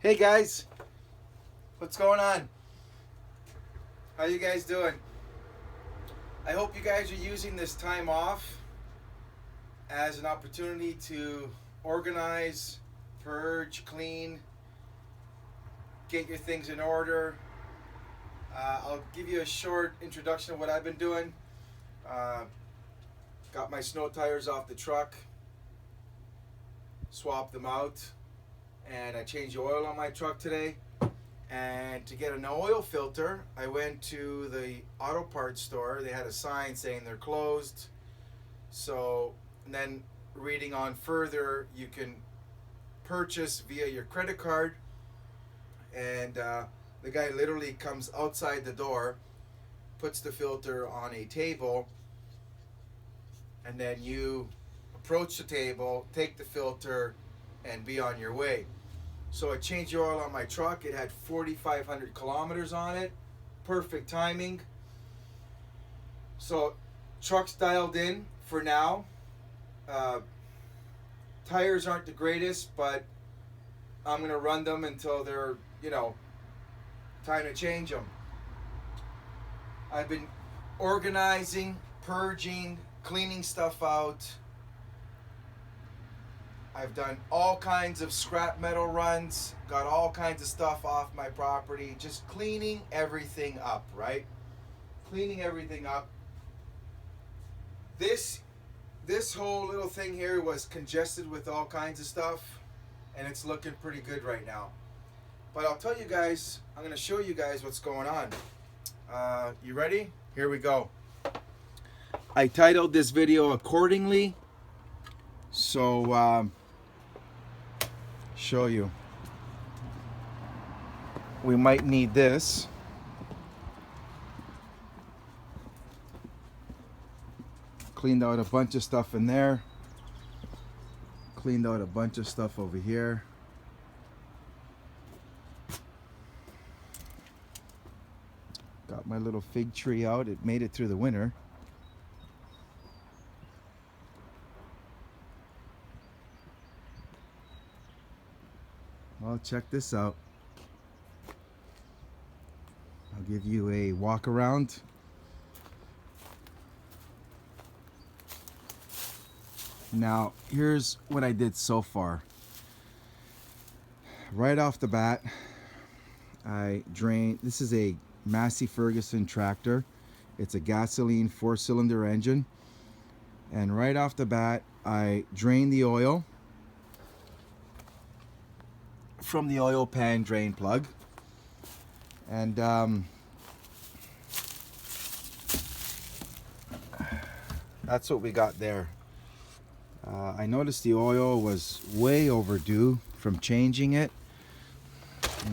Hey guys, what's going on? How you guys doing? I hope you guys are using this time off as an opportunity to organize, purge, clean, get your things in order. I'll give you a short introduction of what I've been doing. Uh, got my snow tires off the truck, swapped them out, and I changed the oil on my truck today. And to get an oil filter, I went to the auto parts store. They had a sign saying they're closed. So, and then reading on further, you can purchase via your credit card. And the guy literally comes outside the door, puts the filter on a table, and then you approach the table, take the filter, and be on your way. So I changed the oil on my truck. It had 4,500 kilometers on it. Perfect timing. So truck's dialed in for now. Tires aren't the greatest, but I'm going to run them until they're, time to change them. I've been organizing, purging, cleaning stuff out. I've done all kinds of scrap metal runs, got all kinds of stuff off my property, just cleaning everything up, right? Cleaning everything up. This whole little thing here was congested with all kinds of stuff, and it's looking pretty good right now. But I'll tell you guys, I'm going to show you guys what's going on. You ready? Here we go. I titled this video accordingly. So, show you. We might need this. Cleaned out a bunch of stuff in there. Cleaned out a bunch of stuff over here. Got my little fig tree out. It made it through the winter. Well, check this out. I'll give you a walk around. Now, here's what I did so far. Right off the bat, I drained. This is a Massey Ferguson tractor. It's a gasoline 4-cylinder engine. And right off the bat, I drained the oil from the oil pan drain plug, and that's what we got there. I noticed the oil was way overdue from changing it.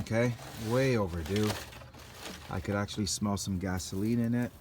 Okay, way overdue. I could actually smell some gasoline in it.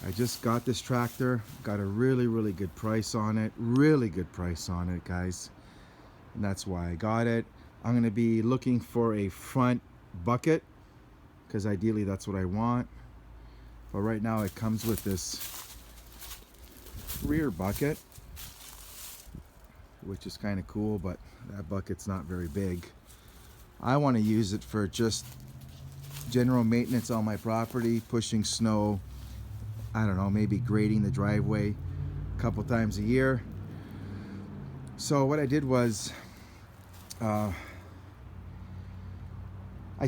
I just got this tractor, got a really good price on it. Really good price on it, guys. And that's why I got it. I'm going to be looking for a front bucket, because ideally that's what I want. But right now it comes with this rear bucket, which is kind of cool, but that bucket's not very big. I want to use it for just general maintenance on my property, pushing snow, I don't know, maybe grading the driveway a couple times a year. So what I did was I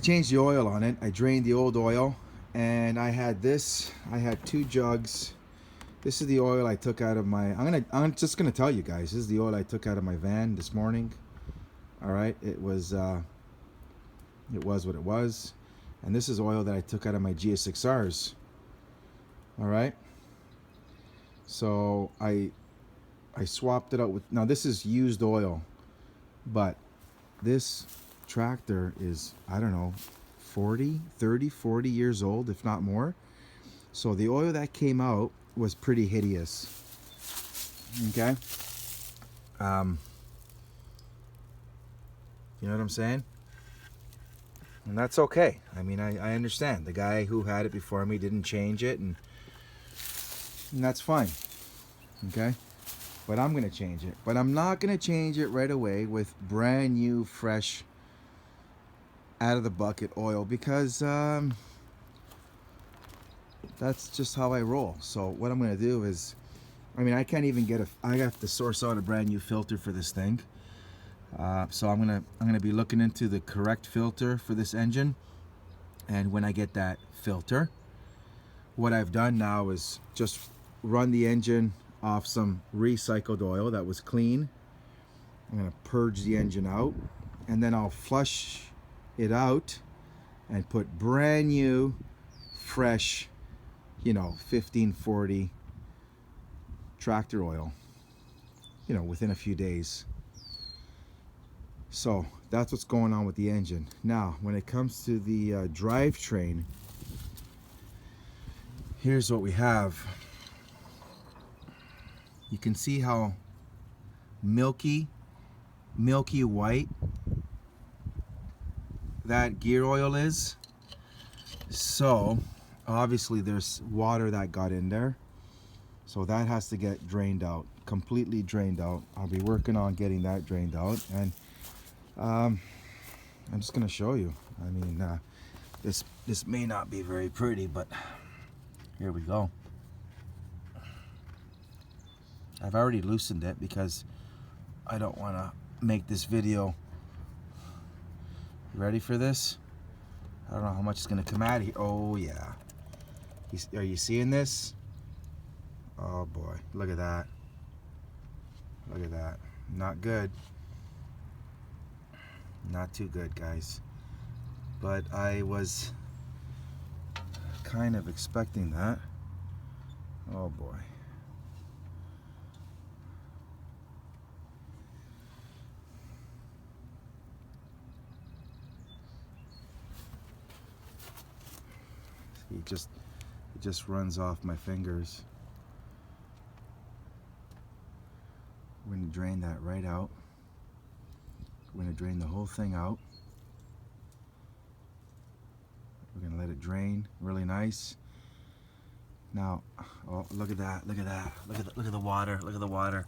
changed the oil on it. I drained the old oil, and I had 2 jugs. This is the oil I took out of my, I'm just gonna tell you guys, this is the oil I took out of my van this morning. All right, it was what it was. And this is oil that I took out of my GSXRs. All right, so I swapped it out with, now this is used oil, but this tractor is, I don't know, 40 years old, if not more. So the oil that came out was pretty hideous. Okay, you know what I'm saying? And that's okay. I mean, I understand. The guy who had it before me didn't change it, and that's fine. Okay? But I'm gonna change it. But I'm not gonna change it right away with brand new, fresh, out of the bucket oil, because that's just how I roll. So what I'm gonna do is, I mean, I can't even get I have to source out a brand new filter for this thing. So I'm gonna be looking into the correct filter for this engine, and when I get that filter, what I've done now is just run the engine off some recycled oil that was clean. I'm gonna purge the engine out, and then I'll flush it out and put brand new, fresh, 1540 tractor oil, within a few days. So that's what's going on with the engine. Now, when it comes to the drivetrain, here's what we have. You can see how milky white that gear oil is. So obviously there's water that got in there, so that has to get drained out, completely drained out. I'll be working on getting that drained out, and I'm just gonna show you. I mean, this may not be very pretty, but here we go. I've already loosened it because I don't want to make this video. You ready for this? I don't know how much is going to come out of here. Oh yeah. Are you seeing this? Oh boy, look at that. Look at that. Not good. Not too good, guys. But I was kind of expecting that. Oh boy. It just runs off my fingers. We're going to drain that right out. We're going to drain the whole thing out. We're going to let it drain really nice. Now, oh, look at that, look at that. Look at the water, look at the water.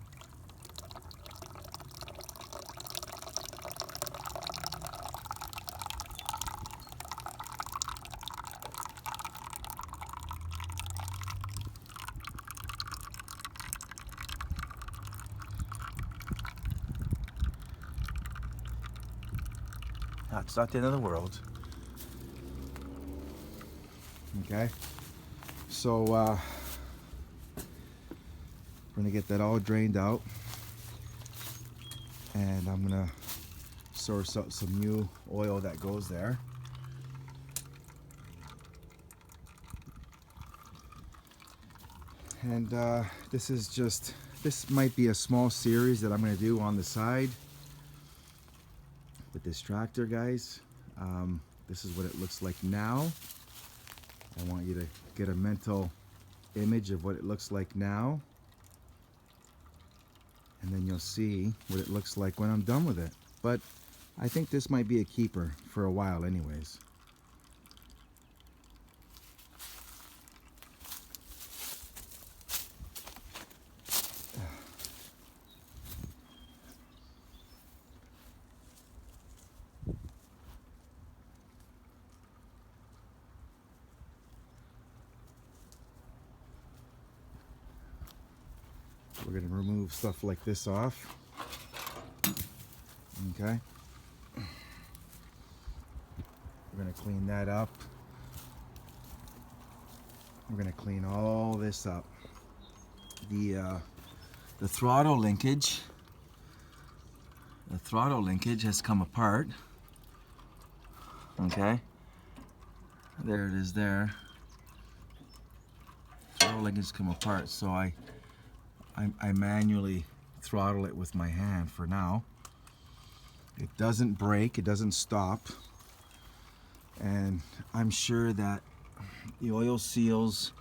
It's not the end of the world. Okay, so we're gonna get that all drained out, and I'm gonna source out some new oil that goes there. And this might be a small series that I'm gonna do on the side with this tractor, guys. This is what it looks like now. I want you to get a mental image of what it looks like now, and then you'll see what it looks like when I'm done with it. But I think this might be a keeper for a while anyways. We're going to remove stuff like this off. Okay. We're going to clean that up. We're going to clean all this up. The throttle linkage. The throttle linkage has come apart. Okay. There it is there. Throttle linkage come apart, so I manually throttle it with my hand for now. It doesn't break, it doesn't stop, and I'm sure that the oil seals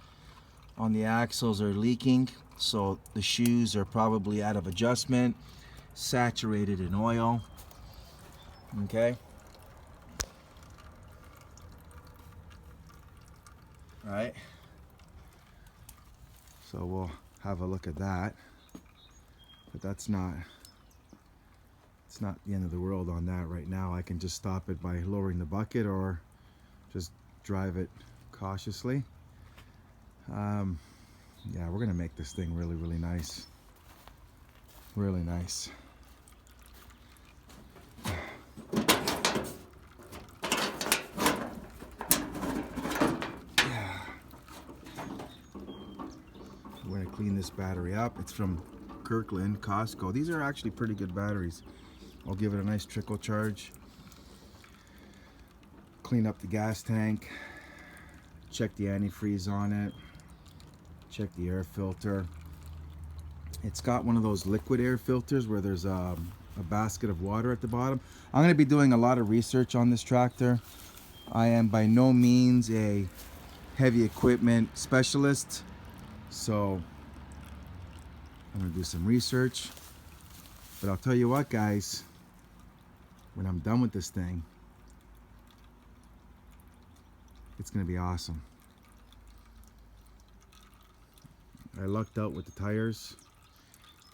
on the axles are leaking, so the shoes are probably out of adjustment, saturated in oil. Okay. All right. So we'll have a look at that. but it's not the end of the world on that right now. I can just stop it by lowering the bucket or just drive it cautiously. Yeah, we're gonna make this thing really, really nice. Really nice. Yeah. We're gonna clean this battery up. It's from Kirkland, Costco. These are actually pretty good batteries. I'll give it a nice trickle charge. Clean up the gas tank. Check the antifreeze on it. Check the air filter. It's got one of those liquid air filters where there's a basket of water at the bottom. I'm going to be doing a lot of research on this tractor. I am by no means a heavy equipment specialist, so I'm going to do some research. But I'll tell you what, guys, when I'm done with this thing, it's going to be awesome. I lucked out with the tires.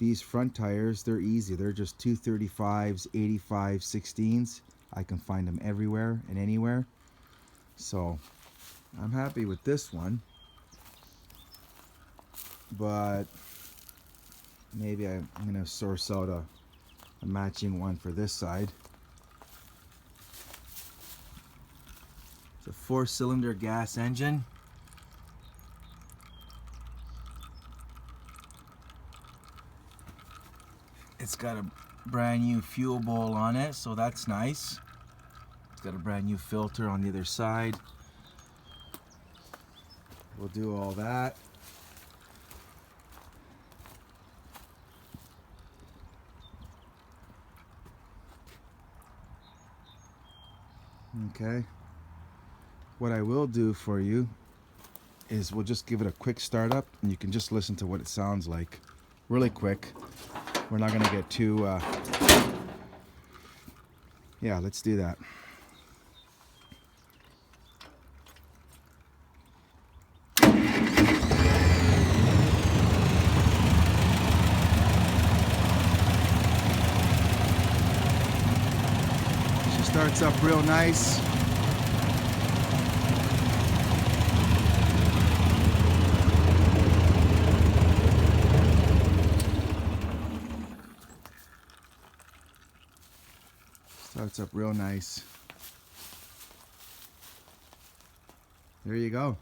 These front tires, they're easy. They're just 235s, 85, 16s. I can find them everywhere and anywhere. So I'm happy with this one. But maybe I'm going to source out a matching one for this side. It's a 4-cylinder gas engine. It's got a brand new fuel bowl on it, so that's nice. It's got a brand new filter on the other side. We'll do all that. Okay. What I will do for you is we'll just give it a quick startup, and you can just listen to what it sounds like. Really quick. We're not going to get too... Yeah, let's do that. She starts up real nice. Starts up real nice. There you go.